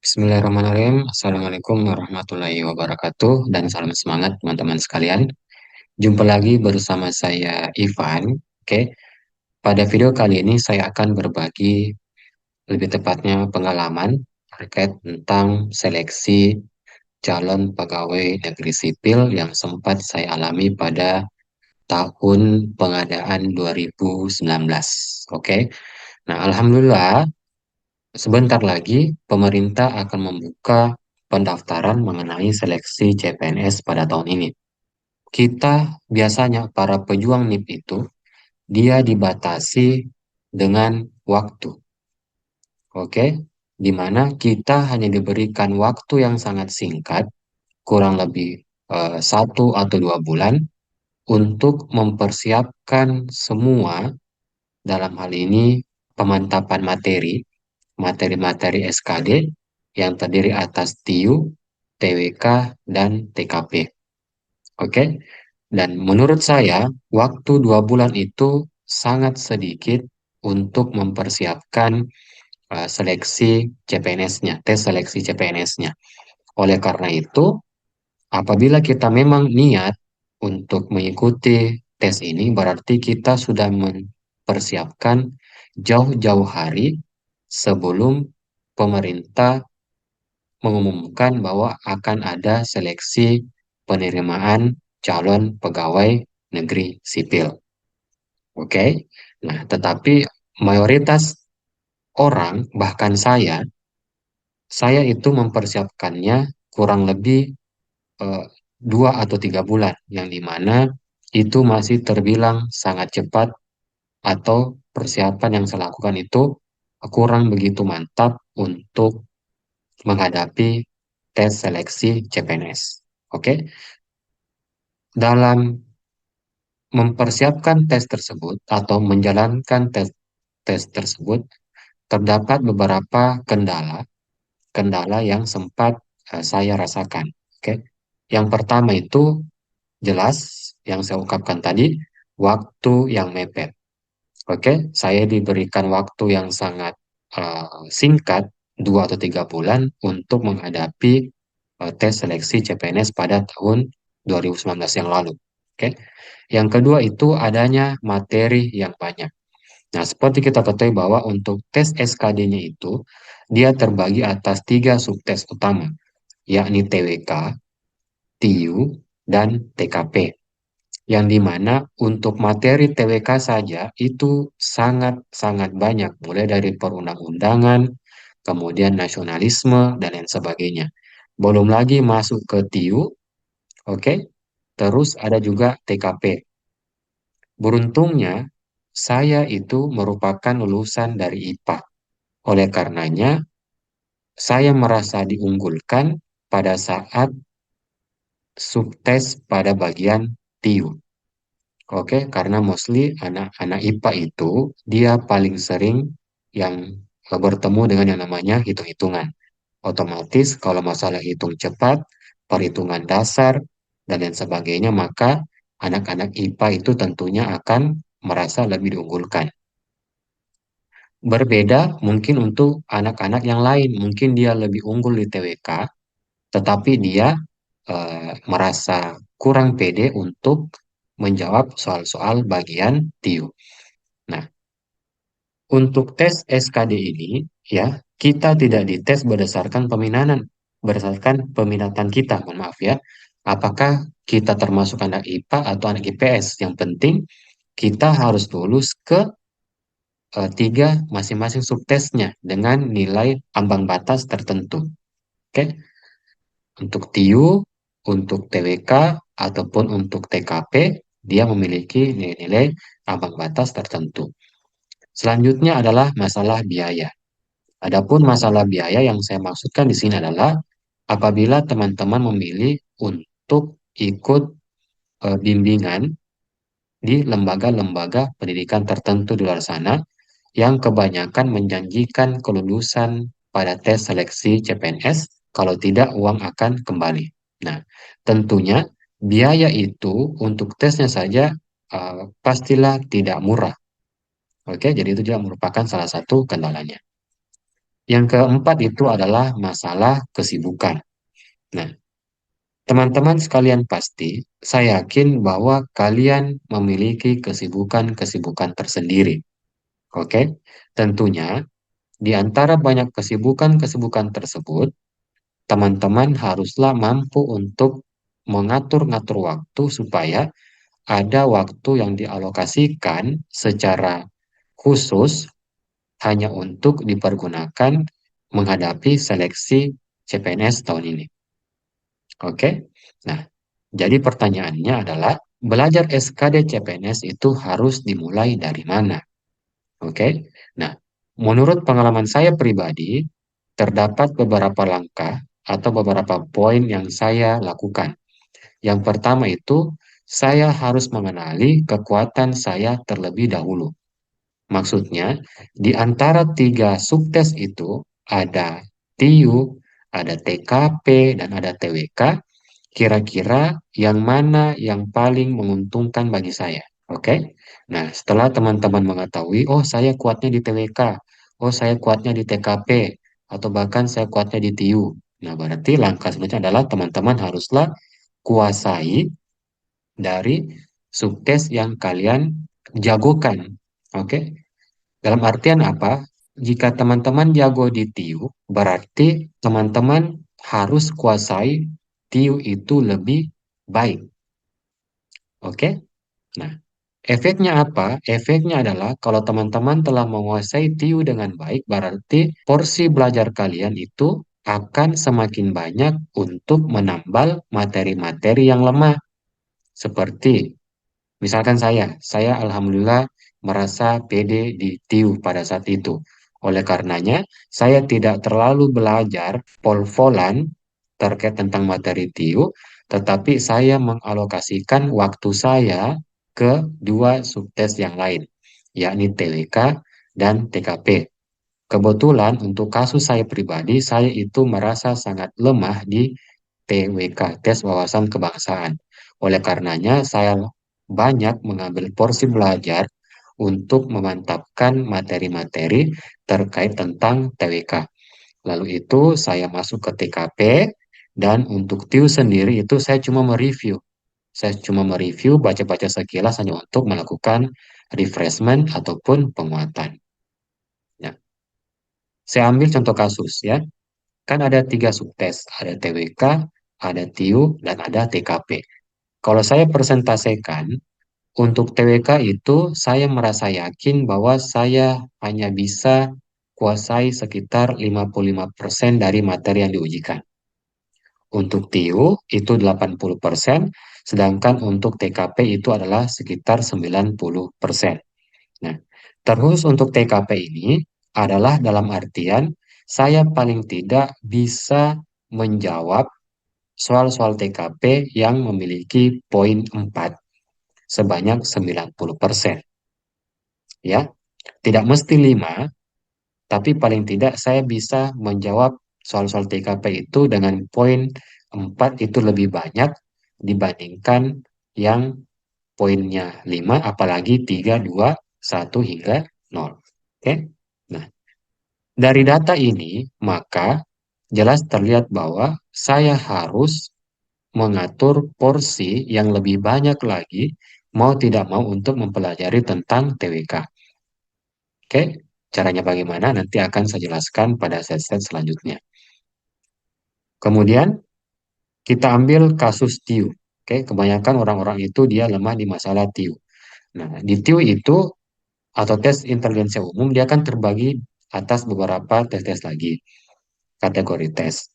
Bismillahirrahmanirrahim. Assalamualaikum warahmatullahi wabarakatuh dan salam semangat teman-teman sekalian. Jumpa lagi bersama saya Ivan. Oke, pada video kali ini saya akan berbagi lebih tepatnya pengalaman terkait tentang seleksi calon pegawai negeri sipil yang sempat saya alami pada tahun pengadaan 2019. Oke. Nah, alhamdulillah sebentar lagi, pemerintah akan membuka pendaftaran mengenai seleksi CPNS pada tahun ini. Kita biasanya para pejuang NIP itu, dia dibatasi dengan waktu, oke? Di mana kita hanya diberikan waktu yang sangat singkat, kurang lebih 1 atau 2 bulan, untuk mempersiapkan semua dalam hal ini pemantapan materi-materi SKD yang terdiri atas TIU, TWK, dan TKP. Oke, dan menurut saya waktu 2 bulan itu sangat sedikit untuk mempersiapkan seleksi CPNS-nya, tes seleksi CPNS-nya. Oleh karena itu, apabila kita memang niat untuk mengikuti tes ini, berarti kita sudah mempersiapkan jauh-jauh hari sebelum pemerintah mengumumkan bahwa akan ada seleksi penerimaan calon pegawai negeri sipil. Oke. Nah, tetapi mayoritas orang, bahkan saya itu mempersiapkannya kurang lebih eh, 2 atau 3 bulan, yang dimana itu masih terbilang sangat cepat atau persiapan yang saya lakukan itu kurang begitu mantap untuk menghadapi tes seleksi CPNS. Oke, dalam mempersiapkan tes tersebut atau menjalankan tes tersebut, terdapat beberapa kendala yang sempat saya rasakan. Oke, yang pertama itu jelas yang saya ungkapkan tadi, waktu yang mepet. Oke, saya diberikan waktu yang sangat singkat, 2 atau 3 bulan untuk menghadapi tes seleksi CPNS pada tahun 2019 yang lalu. Oke, yang kedua itu adanya materi yang banyak. Nah, seperti kita ketahui bahwa untuk tes SKD-nya itu dia terbagi atas 3 subtes utama, yakni TWK, TIU, dan TKP, yang dimana untuk materi TWK saja itu sangat-sangat banyak, mulai dari perundang-undangan, kemudian nasionalisme, dan lain sebagainya. Belum lagi masuk ke TIU, oke? Terus ada juga TKP. Beruntungnya, saya itu merupakan lulusan dari IPA. Oleh karenanya, saya merasa diunggulkan pada saat subtes pada bagian TIU. Oke, karena mostly anak-anak IPA itu dia paling sering yang bertemu dengan yang namanya hitung-hitungan. Otomatis kalau masalah hitung cepat, perhitungan dasar, dan lain sebagainya, maka anak-anak IPA itu tentunya akan merasa lebih diunggulkan. Berbeda mungkin untuk anak-anak yang lain, mungkin dia lebih unggul di TWK, tetapi dia merasa kurang pede untuk menjawab soal-soal bagian TIU. Nah, untuk tes SKD ini, ya, kita tidak dites berdasarkan peminatan kita, mohon maaf ya. Apakah kita termasuk anak IPA atau anak IPS? Yang penting kita harus lulus ke 3 masing-masing subtesnya dengan nilai ambang batas tertentu. Oke, untuk TIU, untuk TWK, ataupun untuk TKP, dia memiliki nilai-nilai ambang batas tertentu. Selanjutnya adalah masalah biaya. Adapun masalah biaya yang saya maksudkan di sini adalah apabila teman-teman memilih untuk ikut bimbingan di lembaga-lembaga pendidikan tertentu di luar sana yang kebanyakan menjanjikan kelulusan pada tes seleksi CPNS, kalau tidak uang akan kembali. Nah, tentunya biaya itu untuk tesnya saja pastilah tidak murah. Oke, jadi itu juga merupakan salah satu kendalanya. Yang keempat itu adalah masalah kesibukan. Nah, teman-teman sekalian pasti, saya yakin bahwa kalian memiliki kesibukan-kesibukan tersendiri. Oke, tentunya di antara banyak kesibukan-kesibukan tersebut, teman-teman haruslah mampu untuk mengatur-ngatur waktu supaya ada waktu yang dialokasikan secara khusus hanya untuk dipergunakan menghadapi seleksi CPNS tahun ini. Oke? Nah, jadi pertanyaannya adalah belajar SKD CPNS itu harus dimulai dari mana? Oke? Nah, menurut pengalaman saya pribadi, terdapat beberapa langkah atau beberapa poin yang saya lakukan. Yang pertama itu, saya harus mengenali kekuatan saya terlebih dahulu. Maksudnya, di antara tiga subtes itu ada TIU, ada TKP, dan ada TWK. Kira-kira yang mana yang paling menguntungkan bagi saya? Oke. Nah, setelah teman-teman mengetahui, oh saya kuatnya di TWK, oh saya kuatnya di TKP, atau bahkan saya kuatnya di TIU. Nah, berarti langkah selanjutnya adalah teman-teman haruslah kuasai dari subtes yang kalian jagokan. Oke. Dalam artian apa? Jika teman-teman jago di TIU, berarti teman-teman harus kuasai TIU itu lebih baik. Oke? Nah, efeknya apa? Efeknya adalah kalau teman-teman telah menguasai TIU dengan baik, berarti porsi belajar kalian itu akan semakin banyak untuk menambal materi-materi yang lemah. Seperti misalkan saya alhamdulillah merasa pede di TIU pada saat itu. Oleh karenanya, saya tidak terlalu belajar pol-polan terkait tentang materi TIU, tetapi saya mengalokasikan waktu saya ke dua subtes yang lain, yakni TWK dan TKP. Kebetulan untuk kasus saya pribadi, saya itu merasa sangat lemah di TWK, tes wawasan kebangsaan. Oleh karenanya, saya banyak mengambil porsi belajar untuk memantapkan materi-materi terkait tentang TWK. Lalu itu saya masuk ke TKP dan untuk TIU sendiri itu saya cuma mereview. Saya cuma mereview, baca-baca sekilas hanya untuk melakukan refreshment ataupun penguatan. Ya. Saya ambil contoh kasus ya. Kan ada tiga subtes, ada TWK, ada TIU, dan ada TKP. Kalau saya presentasikan, untuk TWK itu saya merasa yakin bahwa saya hanya bisa kuasai sekitar 55% dari materi yang diujikan. Untuk TIU itu 80%, sedangkan untuk TKP itu adalah sekitar 90%. Nah, terus untuk TKP ini adalah dalam artian saya paling tidak bisa menjawab soal-soal TKP yang memiliki poin 4 sebanyak 90%. Ya, tidak mesti 5, tapi paling tidak saya bisa menjawab soal-soal TKP itu dengan poin 4 itu lebih banyak dibandingkan yang poinnya 5, apalagi 3, 2, 1 hingga 0. Oke? Nah, dari data ini, maka jelas terlihat bahwa saya harus mengatur porsi yang lebih banyak lagi, mau tidak mau untuk mempelajari tentang TWK. Oke? Caranya bagaimana nanti akan saya jelaskan pada set-set selanjutnya. Kemudian, kita ambil kasus TIU. Oke, kebanyakan orang-orang itu dia lemah di masalah TIU. Nah, di TIU itu atau tes intelijensia umum dia akan terbagi atas beberapa tes-tes lagi, kategori tes.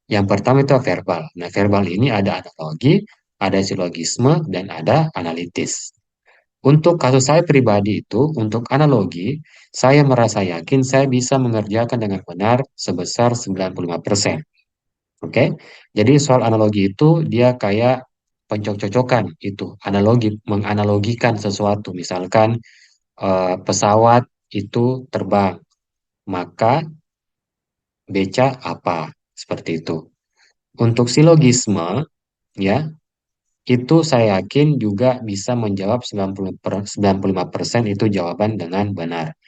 Yang pertama itu verbal. Nah, verbal ini ada analogi, ada silogisme, dan ada analitis. Untuk kasus saya pribadi itu, untuk analogi, saya merasa yakin saya bisa mengerjakan dengan benar sebesar 95%. Oke? Jadi soal analogi itu dia kayak pencocok-cocokan itu, analogi, menganalogikan sesuatu. Misalkan pesawat itu terbang, maka beca apa? Seperti itu. Untuk silogisme, ya, itu saya yakin juga bisa menjawab 90 95% itu jawaban dengan benar.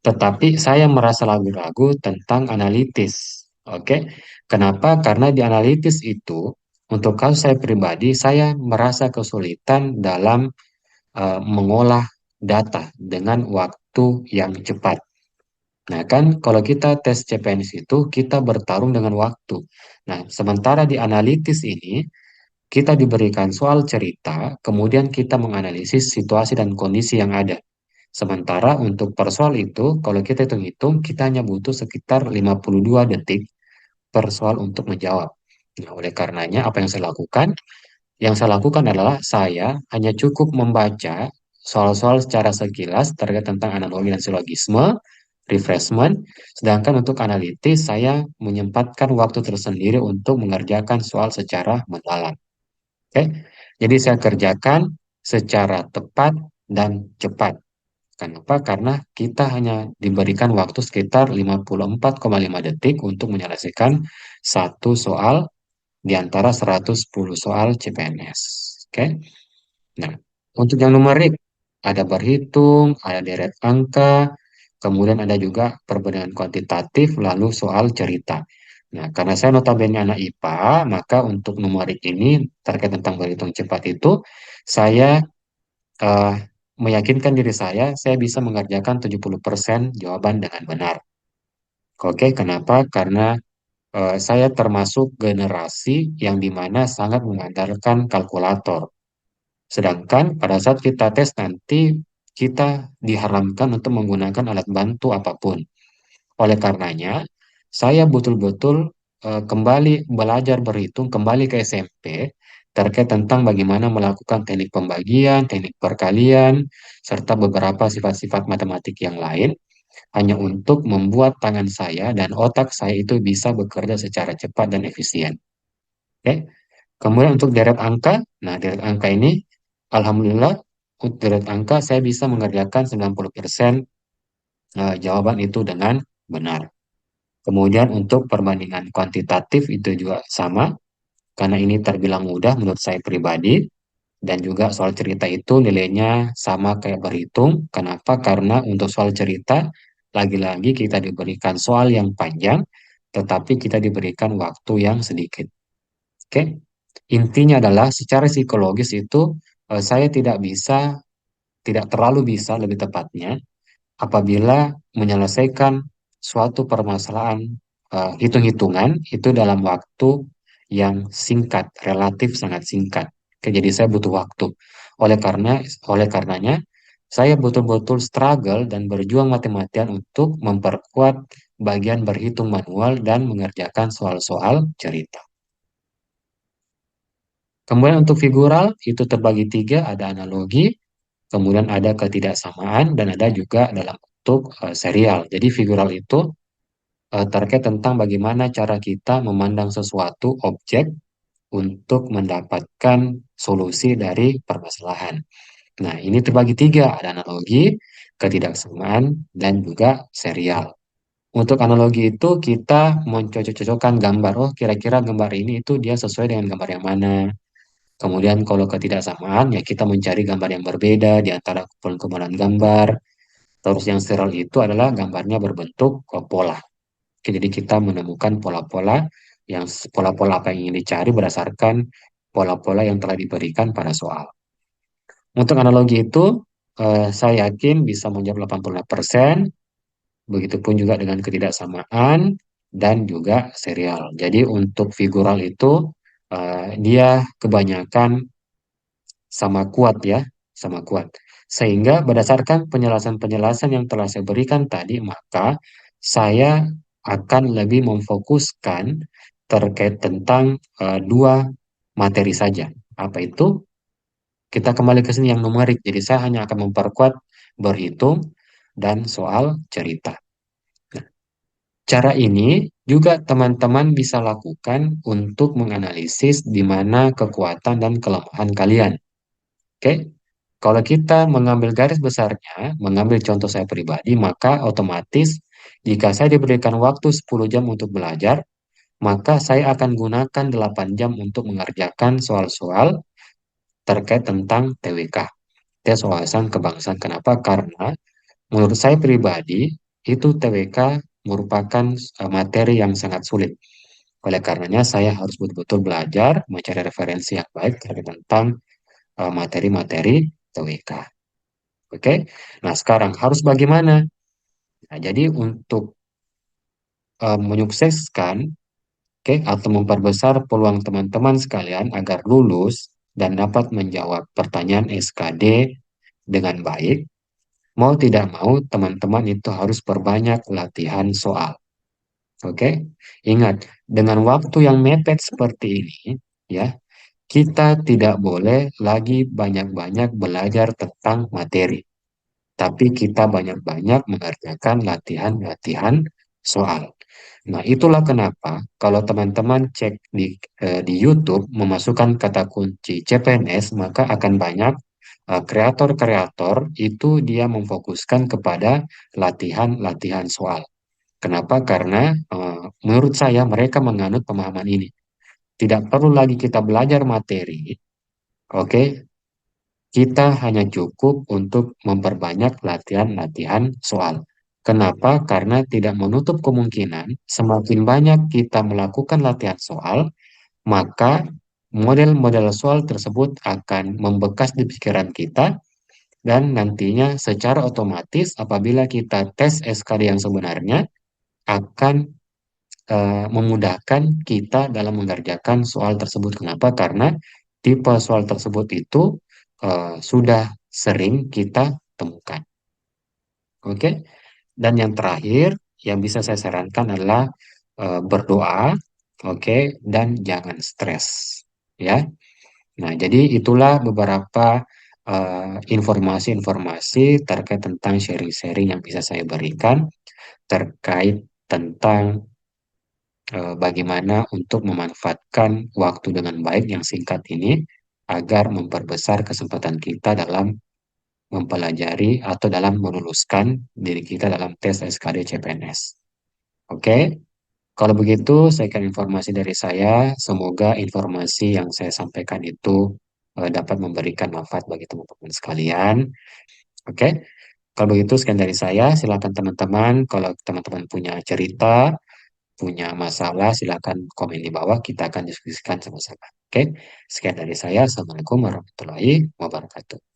Tetapi saya merasa ragu-ragu tentang analitis. Oke, kenapa? Karena di analitis itu, untuk kasus saya pribadi, saya merasa kesulitan dalam mengolah data dengan waktu yang cepat. Nah, kan kalau kita tes CPNS itu, kita bertarung dengan waktu. Nah, sementara di analitis ini, kita diberikan soal cerita, kemudian kita menganalisis situasi dan kondisi yang ada. Sementara untuk per soal itu, kalau kita hitung-hitung, kita hanya butuh sekitar 52 detik per soal untuk menjawab. Nah, oleh karenanya, apa yang saya lakukan? Yang saya lakukan adalah saya hanya cukup membaca soal-soal secara sekilas terkait tentang analogi dan silogisme, refreshment, sedangkan untuk analitis saya menyempatkan waktu tersendiri untuk mengerjakan soal secara mendalam. Oke, jadi saya kerjakan secara tepat dan cepat. Kenapa? Karena kita hanya diberikan waktu sekitar 54,5 detik untuk menyelesaikan satu soal di antara 110 soal CPNS. Oke. Nah, untuk yang numerik, ada berhitung, ada deret angka, kemudian ada juga perbandingan kuantitatif, lalu soal cerita. Nah, karena saya notabene anak IPA, maka untuk numerik ini terkait tentang berhitung cepat itu, saya eh, meyakinkan diri saya bisa mengerjakan 70% jawaban dengan benar. Oke, kenapa? Karena saya termasuk generasi yang dimana sangat mengandalkan kalkulator. Sedangkan pada saat kita tes nanti, kita diharamkan untuk menggunakan alat bantu apapun. Oleh karenanya, saya betul-betul kembali belajar berhitung, kembali ke SMP, terkait tentang bagaimana melakukan teknik pembagian, teknik perkalian, serta beberapa sifat-sifat matematik yang lain, hanya untuk membuat tangan saya dan otak saya itu bisa bekerja secara cepat dan efisien. Oke. Kemudian untuk deret angka, nah deret angka ini, alhamdulillah, untuk deret angka saya bisa mengerjakan 90% jawaban itu dengan benar. Kemudian untuk perbandingan kuantitatif itu juga sama, karena ini terbilang mudah menurut saya pribadi, dan juga soal cerita itu nilainya sama kayak berhitung. Kenapa? Karena untuk soal cerita, lagi-lagi kita diberikan soal yang panjang, tetapi kita diberikan waktu yang sedikit. Oke? Intinya adalah secara psikologis itu saya tidak terlalu bisa lebih tepatnya apabila menyelesaikan suatu permasalahan hitung-hitungan itu dalam waktu yang singkat, relatif sangat singkat. Oke, jadi saya butuh waktu. Oleh karenanya saya betul-betul struggle dan berjuang mati-matian untuk memperkuat bagian berhitung manual dan mengerjakan soal-soal cerita. Kemudian untuk figural itu terbagi tiga, ada analogi, kemudian ada ketidaksamaan, dan ada juga dalam bentuk serial. Jadi figural itu terkait tentang bagaimana cara kita memandang sesuatu objek untuk mendapatkan solusi dari permasalahan. Nah, ini terbagi tiga, ada analogi, ketidaksamaan, dan juga serial. Untuk analogi itu kita mencocok-cocokkan gambar. Oh, kira-kira gambar ini itu dia sesuai dengan gambar yang mana. Kemudian kalau ketidaksamaan, ya kita mencari gambar yang berbeda di antara kumpulan-kumpulan gambar. Terus yang serial itu adalah gambarnya berbentuk pola. Oke, jadi kita menemukan pola-pola pola-pola apa yang ingin dicari berdasarkan pola-pola yang telah diberikan pada soal. Untuk analogi itu, saya yakin bisa menjawab 85%, begitupun juga dengan ketidaksamaan dan juga serial. Jadi untuk figural itu, dia kebanyakan sama kuat ya, sama kuat. Sehingga berdasarkan penjelasan-penjelasan yang telah saya berikan tadi, maka saya akan lebih memfokuskan terkait tentang dua materi saja. Apa itu? Kita kembali ke sini yang numerik. Jadi saya hanya akan memperkuat berhitung dan soal cerita. Nah, cara ini juga teman-teman bisa lakukan untuk menganalisis di mana kekuatan dan kelemahan kalian. Oke, kalau kita mengambil garis besarnya, mengambil contoh saya pribadi, maka otomatis jika saya diberikan waktu 10 jam untuk belajar, maka saya akan gunakan 8 jam untuk mengerjakan soal-soal terkait tentang TWK, tes wawasan kebangsaan. Kenapa? Karena menurut saya pribadi, itu TWK merupakan materi yang sangat sulit. Oleh karenanya saya harus betul-betul belajar mencari referensi yang baik terkait tentang materi-materi TWK. Oke, nah sekarang harus bagaimana? Nah, jadi untuk menyukseskan, oke, atau memperbesar peluang teman-teman sekalian agar lulus dan dapat menjawab pertanyaan SKD dengan baik, mau tidak mau teman-teman itu harus perbanyak latihan soal. Oke, ingat dengan waktu yang mepet seperti ini, ya, kita tidak boleh lagi banyak-banyak belajar tentang materi, tapi kita banyak-banyak mengerjakan latihan-latihan soal. Nah, itulah kenapa kalau teman-teman cek di YouTube memasukkan kata kunci CPNS, maka akan banyak kreator-kreator itu dia memfokuskan kepada latihan-latihan soal. Kenapa? Karena menurut saya mereka menganut pemahaman ini. Tidak perlu lagi kita belajar materi, oke? Kita hanya cukup untuk memperbanyak latihan-latihan soal. Kenapa? Karena tidak menutup kemungkinan semakin banyak kita melakukan latihan soal, maka model-model soal tersebut akan membekas di pikiran kita dan nantinya secara otomatis apabila kita tes SKD yang sebenarnya akan memudahkan kita dalam mengerjakan soal tersebut. Kenapa? Karena tipe soal tersebut itu sudah sering kita temukan. Oke? Dan yang terakhir yang bisa saya sarankan adalah berdoa, oke, dan jangan stres, ya. Nah, jadi itulah beberapa informasi-informasi terkait tentang sharing-sharing yang bisa saya berikan terkait tentang bagaimana untuk memanfaatkan waktu dengan baik yang singkat ini agar memperbesar kesempatan kita dalam mempelajari atau dalam meluluskan diri kita dalam tes SKD CPNS. Oke, kalau begitu sekian informasi dari saya. Semoga informasi yang saya sampaikan itu dapat memberikan manfaat bagi teman-teman sekalian. Oke, kalau begitu sekian dari saya. Silakan teman-teman, kalau teman-teman punya cerita, punya masalah, silakan komen di bawah. Kita akan diskusikan sama-sama. Oke, sekian dari saya. Assalamualaikum warahmatullahi wabarakatuh.